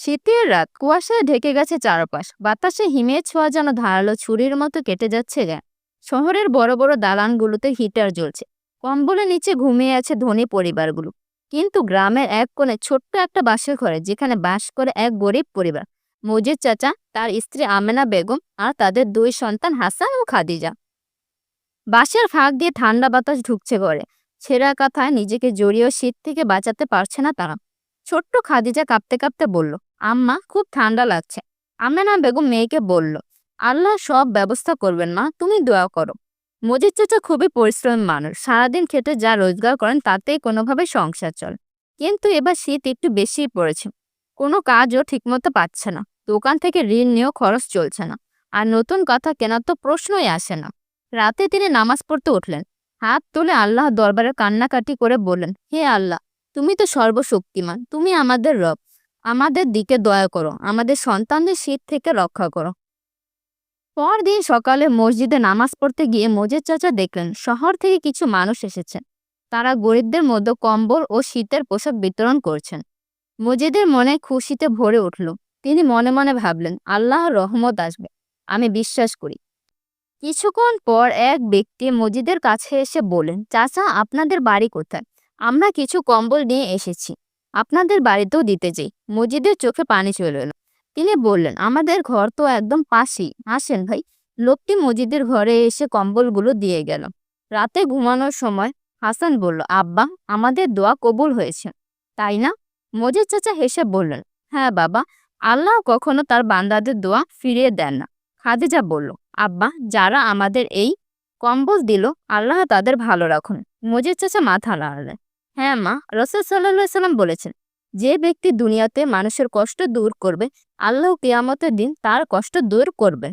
শীতের রাত কুয়াশায় ঢেকে গেছে চারপাশ, বাতাসে হিমের ছোঁয়া যেন ধারালো ছুরির মতো কেটে যাচ্ছে গায়ে। শহরের বড় বড় দালানগুলোতে হিটার জ্বলছে, কম্বলের নিচে ঘুমিয়ে আছে ধনী পরিবারগুলো। কিন্তু গ্রামের এক কোণে ছোট্ট একটা বাসের ঘরে, যেখানে বাস করে এক গরিব পরিবার, মজিদ চাচা, তার স্ত্রী আমেনা বেগম আর তাদের দুই সন্তান হাসান ও খাদিজা। বাঁশের ফাঁক দিয়ে ঠান্ডা বাতাস ঢুকছে ঘরে। ছেঁড়া কাঁথায় নিজেকে জড়িয়ে শীত থেকে বাঁচাতে পারছে না তারা। ছোট্ট খাদিজা কাঁপতে কাঁপতে বলল, আম্মা, খুব ঠান্ডা লাগছে। আমেনা বেগম মেয়েকে বলল, আল্লাহ সব ব্যবস্থা করবেন মা, তুমি দোয়া করো। মজিদ চাচা খুবই পরিশ্রমী মানুষ, সারাদিন খেটে যা রোজগার করেন তাতেই কোনোভাবে সংসার চলে। কিন্তু এবার শীত একটু বেশিই পড়েছে। কোনো কাজও ঠিকমতো পাচ্ছে না, দোকান থেকে ঋণ নিয়েও খরচ চলছে না। আর নতুন কথা কেনার তো প্রশ্নই আসে না। রাতে তিনি নামাজ পড়তে উঠলেন, হাত তুলে আল্লাহ দরবারে কান্নাকাটি করে বললেন, হে আল্লাহ, তুমি তো সর্বশক্তিমান, তুমি আমাদের রব। আমাদের দিকে দয়া করো, আমাদের সন্তানদের শীত থেকে রক্ষা করো। পরদিন সকালে মসজিদে নামাজ পড়তে গিয়ে মজিদ চাচা দেখলেন শহর থেকে কিছু মানুষ এসেছেন। তারা গরিবদের মধ্যে কম্বল ও শীতের পোশাক বিতরণ করছেন। মজিদের মনে খুশিতে ভরে উঠল। তিনি মনে মনে ভাবলেন, আল্লাহর রহমত আসবে, আমি বিশ্বাস করি। কিছুক্ষণ পর এক ব্যক্তি মজিদের কাছে এসে বললেন, চাচা, আপনাদের বাড়ি কোথায়? আমরা কিছু কম্বল নিয়ে এসেছি, আপনাদের বাড়িতেও দিতে চাই। মজিদের চোখে পানি চলে এলো। তিনি বললেন, আমাদের ঘর তো একদম পাশেই, আসেন ভাই। লোকটি মজিদের ঘরে এসে কম্বলগুলো দিয়ে গেল। রাতে ঘুমানোর সময় হাসান বলল, আব্বা, আমাদের দোয়া কবুল হয়েছে, তাই না? মজিদ চাচা হেসে বললেন, হ্যাঁ বাবা, আল্লাহ কখনো তার বান্দাদের দোয়া ফিরিয়ে দেন না। খাদিজা বলল, আব্বা, যারা আমাদের এই কম্বল দিল, আল্লাহ তাদের ভালো রাখুন। মজিদ চাচা মাথা নাড়ালেন, হ্যাঁ মা, রাসূল সাল্লাল্লাহু আলাইহি সাল্লাম বলেছেন, যে ব্যক্তি দুনিয়াতে মানুষের কষ্ট দূর করবে, আল্লাহ কিয়ামতের দিন তার কষ্ট দূর করবে।